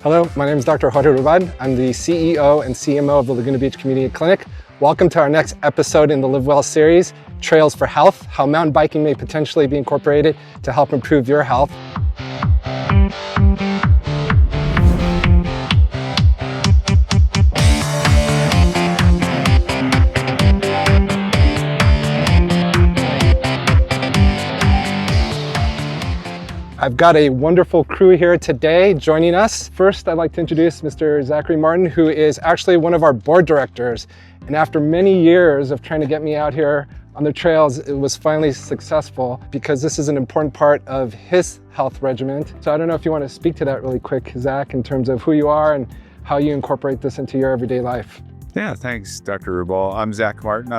Hello, my name is Dr. Jorge Ruban. I'm the CEO and CMO of the Laguna Beach Community Clinic. Welcome to our next episode in the Live Well series, Trails for Health, how mountain biking may potentially be incorporated to help improve your health. I've got a wonderful crew here today joining us. First, I'd like to introduce Mr. Zachary Martin, who is actually one of our board directors. And after many years of trying to get me out here on the trails, it was finally successful because this is an important part of his health regimen. So I don't know if you want to speak to that really quick, Zach, in terms of who you are and how you incorporate this into your everyday life. Yeah, thanks, Dr. Rubal. I'm Zach Martin.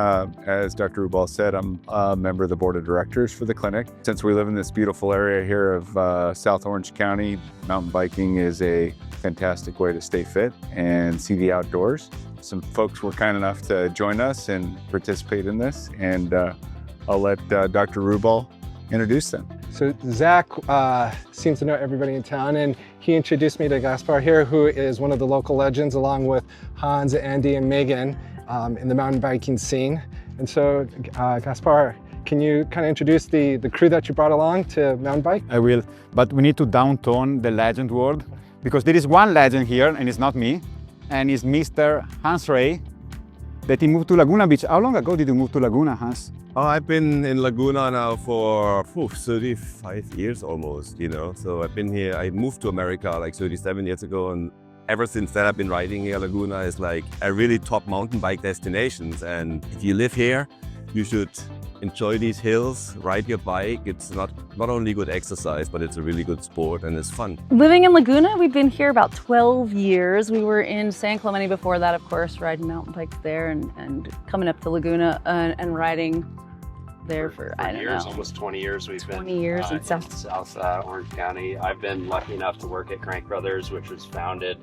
As Dr. Rubal said, I'm a member of the board of directors for the clinic. Since we live in this beautiful area here of South Orange County, mountain biking is a fantastic way to stay fit and see the outdoors. Some folks were kind enough to join us and participate in this, and I'll let Dr. Rubal introduce them. So Zach seems to know everybody in town, and he introduced me to Gaspar here, who is one of the local legends, along with Hans, Andy, and Megan in the mountain biking scene. And so Gaspar, can you kind of introduce the crew that you brought along to mountain bike? I will, but we need to downturn the legend word, because there is one legend here, and it's not me, and it's Mr. Hans Rey, that he moved to Laguna Beach. How long ago did you move to Laguna, Hans? Oh, I've been in Laguna now for 35 years almost, you know. So I've been here, I moved to America like 37 years ago, and ever since then I've been riding here. Laguna is like a really top mountain bike destinations. And if you live here, you should enjoy these hills, ride your bike. It's not only good exercise, but it's a really good sport and it's fun. Living in Laguna, we've been here about 12 years. We were in San Clemente before that, of course, riding mountain bikes there and coming up to Laguna and riding there for I don't know. Almost 20 years we've 20 been years in in South Orange County. I've been lucky enough to work at Crank Brothers, which was founded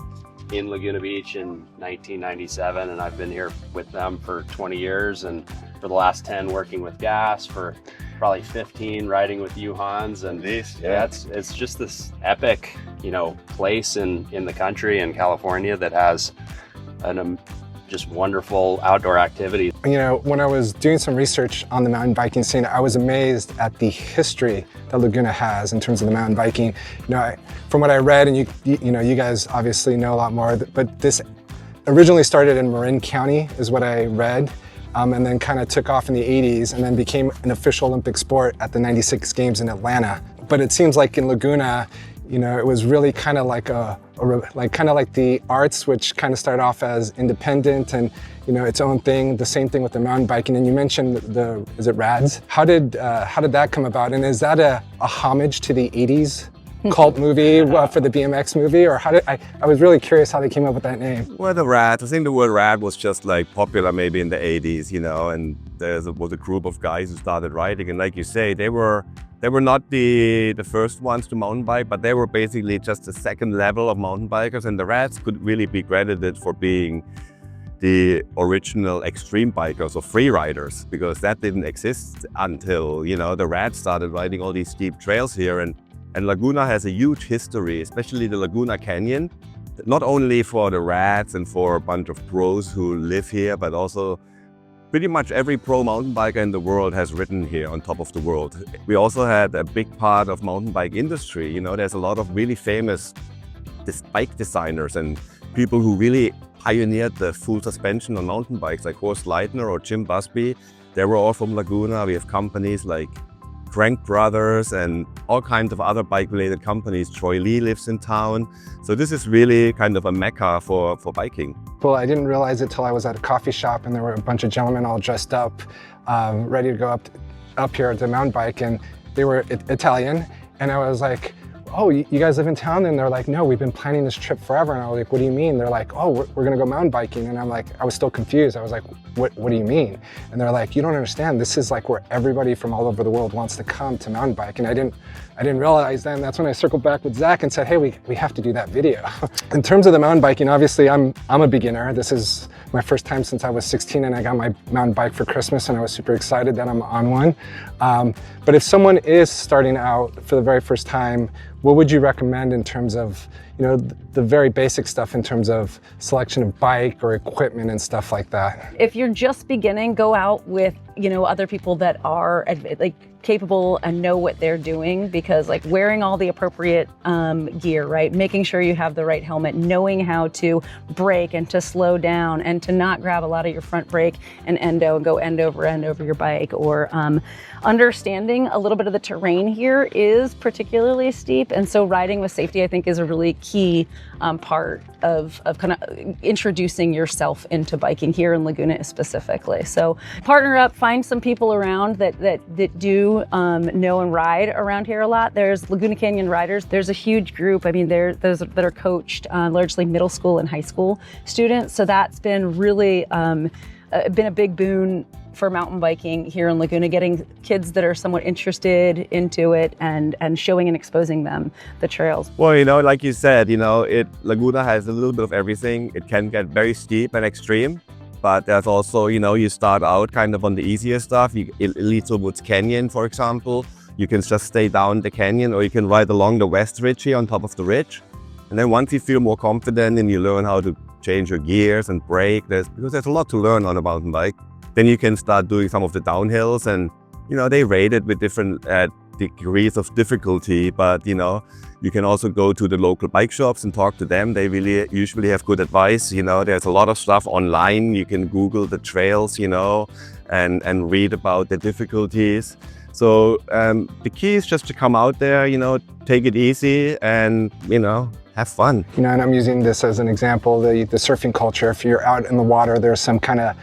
in Laguna Beach in 1997, and I've been here with them for 20 years, and for the last 10 working with Gas, for probably 15 riding with you, Hans, and it's just this epic, you know, place in the country in California that has an just wonderful outdoor activity. You know, when I was doing some research on the mountain biking scene, I was amazed at the history that Laguna has in terms of the mountain biking. You know, from what I read, and you know, you guys obviously know a lot more, but this originally started in Marin County is what I read, and then kind of took off in the 80s and then became an official Olympic sport at the 96 Games in Atlanta. But it seems like in Laguna, you know, it was really kind of like like the arts, which kind of started off as independent and, you know, its own thing. The same thing with the mountain biking. And you mentioned is it RADS? How did that come about? And is that a homage to the 80s cult movie for the BMX movie? Or how did I was really curious how they came up with that name. Well, the RAD, I think the word RAD was just like popular maybe in the 80s, you know, and there was a group of guys who started riding. And like you say, they were not the first ones to mountain bike, but they were basically just the second level of mountain bikers. And the RADs could really be credited for being the original extreme bikers or free riders, because that didn't exist until, you know, the RADs started riding all these steep trails here. And Laguna has a huge history, especially the Laguna Canyon, not only for the RADs and for a bunch of pros who live here, but also pretty much every pro mountain biker in the world has ridden here on top of the world. We also had a big part of mountain bike industry. You know, there's a lot of really famous bike designers and people who really pioneered the full suspension on mountain bikes, like Horst Leitner or Jim Busby. They were all from Laguna. We have companies like Crank Brothers and all kinds of other bike-related companies. Troy Lee lives in town. So this is really kind of a mecca for biking. Well, I didn't realize it till I was at a coffee shop and there were a bunch of gentlemen all dressed up, ready to go up here to mountain bike, and they were Italian. And I was like, oh, you guys live in town? And they're like, no, we've been planning this trip forever. And I was like, what do you mean? They're like, oh, we're gonna go mountain biking. And I'm like, I was still confused. I was like, what do you mean? And they're like, you don't understand. This is like where everybody from all over the world wants to come to mountain bike. And I didn't realize that. And that's when I circled back with Zach and said, hey, we have to do that video. In terms of the mountain biking, obviously I'm a beginner. This is my first time since I was 16, and I got my mountain bike for Christmas, and I was super excited that I'm on one. But if someone is starting out for the very first time, what would you recommend in terms of, the very basic stuff in terms of selection of bike or equipment and stuff like that. If you're just beginning, go out with, other people that are like capable and know what they're doing, because like wearing all the appropriate gear, right? Making sure you have the right helmet, knowing how to brake and to slow down and to not grab a lot of your front brake and endo and go end over your bike, or understanding a little bit of the terrain here is particularly steep. And so riding with safety, I think, is a really key part of kind of introducing yourself into biking here in Laguna specifically. So partner up, find some people around that do know and ride around here a lot. There's Laguna Canyon Riders. There's a huge group. I mean, those that are coached largely middle school and high school students. So that's been really been a big boon for mountain biking here in Laguna, getting kids that are somewhat interested into it and showing and exposing them the trails. Well, like you said, Laguna has a little bit of everything. It can get very steep and extreme, but there's also, you start out kind of on the easier stuff. Little Woods Canyon, for example, you can just stay down the canyon, or you can ride along the West Ridge here on top of the ridge. And then once you feel more confident and you learn how to change your gears and brake, because there's a lot to learn on a mountain bike. Then you can start doing some of the downhills, and they rate it with different degrees of difficulty, but you can also go to the local bike shops and talk to them. They really usually have good advice. There's a lot of stuff online. You can Google the trails, and read about the difficulties. So the key is just to come out there, take it easy and, have fun. And I'm using this as an example, the surfing culture. If you're out in the water, there's some kind of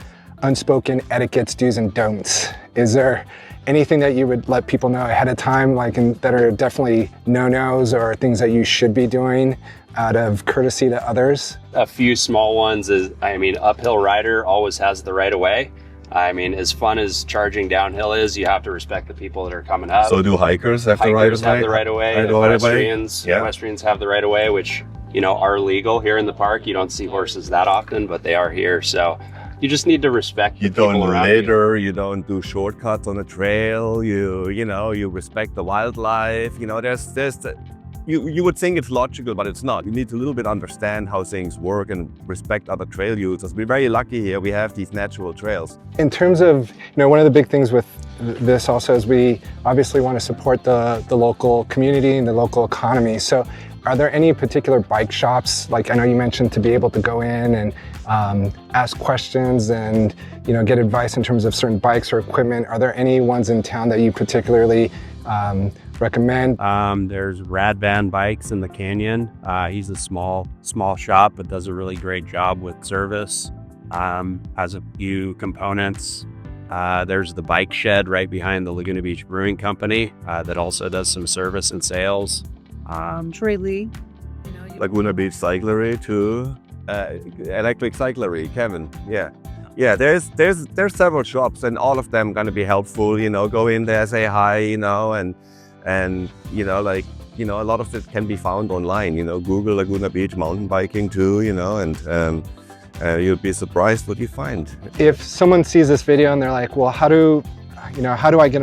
unspoken etiquettes, do's and don'ts. Is there anything that you would let people know ahead of time, that are definitely no-nos or things that you should be doing out of courtesy to others? A few small ones is, uphill rider always has the right of way. As fun as charging downhill is, you have to respect the people that are coming up. So do hikers have the right of way? Hikers have the right of way. Pedestrians have the right of way, which, are legal here in the park. You don't see horses that often, but they are here. So you just need to respect the people around you. You don't litter, you don't do shortcuts on the trail, you respect the wildlife. You would think it's logical, but it's not. You need to a little bit understand how things work and respect other trail users. We're very lucky here, we have these natural trails. In terms of, one of the big things with this also is we obviously want to support the local community and the local economy. So are there any particular bike shops, like I know you mentioned, to be able to go in and ask questions and get advice in terms of certain bikes or equipment? Are there any ones in town that you particularly recommend? There's Radvan Bikes in the canyon. He's a small shop, but does a really great job with service. Has a few components. There's the Bike Shed right behind the Laguna Beach Brewing Company that also does some service and sales. Trey Lee. Laguna Beach Cyclery too. Electric Cyclery, Kevin. Yeah, there's several shops, and all of them gonna be helpful. Go in there, say hi, and a lot of it can be found online. Google Laguna Beach mountain biking too, and you'll be surprised what you find. If someone sees this video and they're like, well, how do I get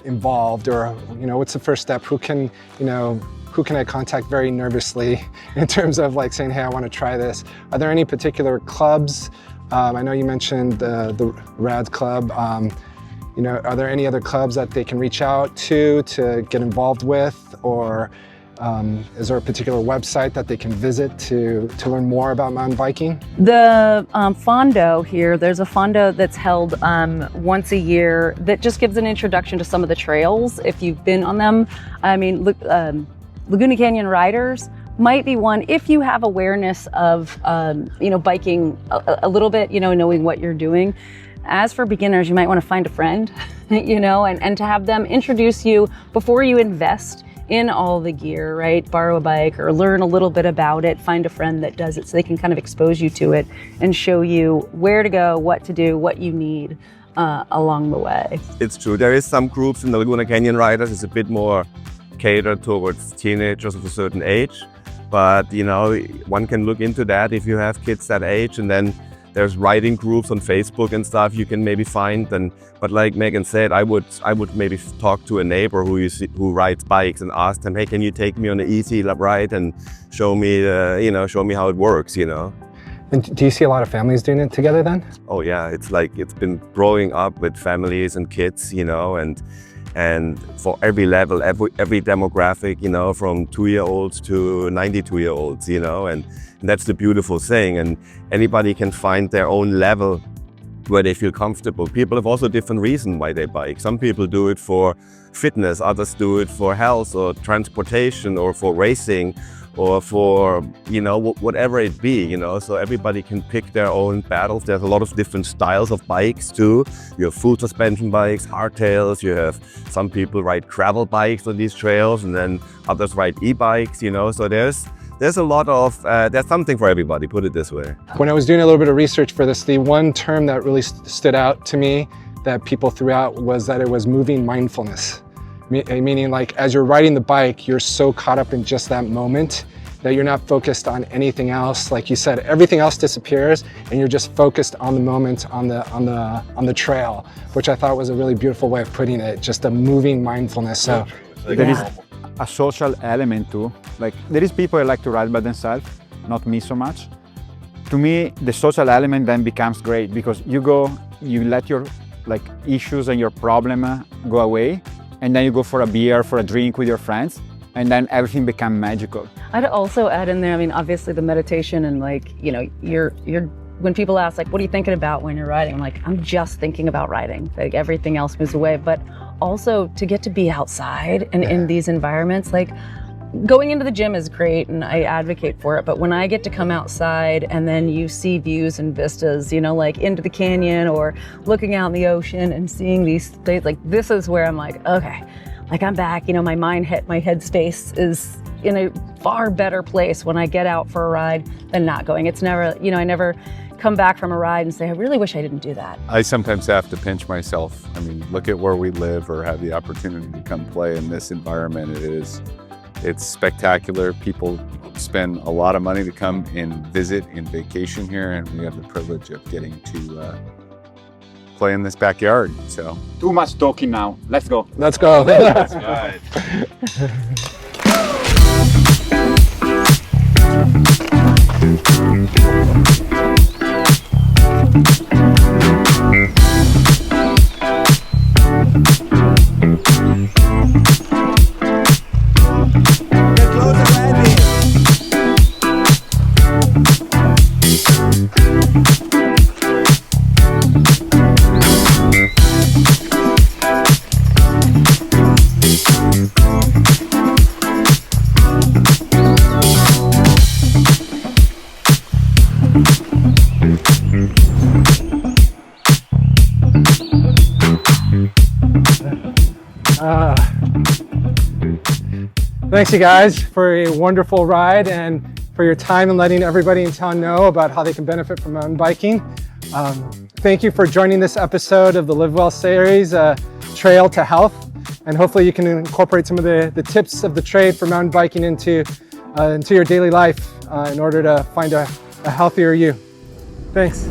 involved, or what's the first step? Who can I contact very nervously in terms of saying, hey, I want to try this? Are there any particular clubs? I know you mentioned the RADS Club. Are there any other clubs that they can reach out to get involved with? Or is there a particular website that they can visit to learn more about mountain biking? The Fondo here, there's a Fondo that's held once a year that just gives an introduction to some of the trails if you've been on them. Laguna Canyon Riders might be one if you have awareness of biking a little bit, knowing what you're doing. As for beginners, you might want to find a friend, and to have them introduce you before you invest in all the gear, right? Borrow a bike or learn a little bit about it, find a friend that does it so they can kind of expose you to it and show you where to go, what to do, what you need along the way. It's true. There is some groups in the Laguna Canyon Riders. It's a bit more catered towards teenagers of a certain age. But, one can look into that if you have kids that age, and then there's riding groups on Facebook and stuff you can maybe find. And but like Megan said, I would maybe talk to a neighbor who rides bikes and ask them, hey, can you take me on an easy ride and show me show me how it works, you know. And do you see a lot of families doing it together then? Oh yeah, it's like it's been growing up with families and kids, you know, and for every level, every demographic, you know, from 2-year-olds to 92-year-olds, you know, and that's the beautiful thing. And anybody can find their own level where they feel comfortable. People have also different reasons why they bike. Some people do it for fitness, others do it for health or transportation or for racing or for, you know, whatever it be, you know, so everybody can pick their own battles. There's a lot of different styles of bikes too. You have full suspension bikes, hardtails, you have some people ride gravel bikes on these trails and then others ride e-bikes, you know, so there's a lot of, there's something for everybody, put it this way. When I was doing a little bit of research for this, the one term that really stood out to me that people threw out was that it was moving mindfulness. Meaning like as you're riding the bike, you're so caught up in just that moment that you're not focused on anything else. Like you said, everything else disappears and you're just focused on the moment on the trail, which I thought was a really beautiful way of putting it, just a moving mindfulness. So There is a social element too. Like there is people that like to ride by themselves, not me so much. To me, the social element then becomes great because you let your like issues and your problem go away, and then you go for a beer, for a drink with your friends, and then everything becomes magical. I'd also add in there, I mean, obviously the meditation and like, you know, when people ask like, what are you thinking about when you're riding? I'm like, I'm just thinking about riding. Like everything else moves away. But also to get to be outside and in these environments, like going into the gym is great and I advocate for it. But when I get to come outside and then you see views and vistas, you know, like into the canyon or looking out in the ocean and seeing these things, like this is where I'm like, okay, like I'm back, you know, my headspace is in a far better place when I get out for a ride than not going. It's never, you know, I never come back from a ride and say, I really wish I didn't do that. I sometimes have to pinch myself. I mean, look at where we live or have the opportunity to come play in this environment. It's spectacular. People spend a lot of money to come and visit and vacation here, and we have the privilege of getting to play in this backyard. So Too much talking now. Let's go. let's go. That's right. Thanks you guys for a wonderful ride and for your time and letting everybody in town know about how they can benefit from mountain biking. Thank you for joining this episode of the Live Well series, Trail to Health. And hopefully you can incorporate some of the tips of the trade for mountain biking into your daily life in order to find a healthier you. Thanks.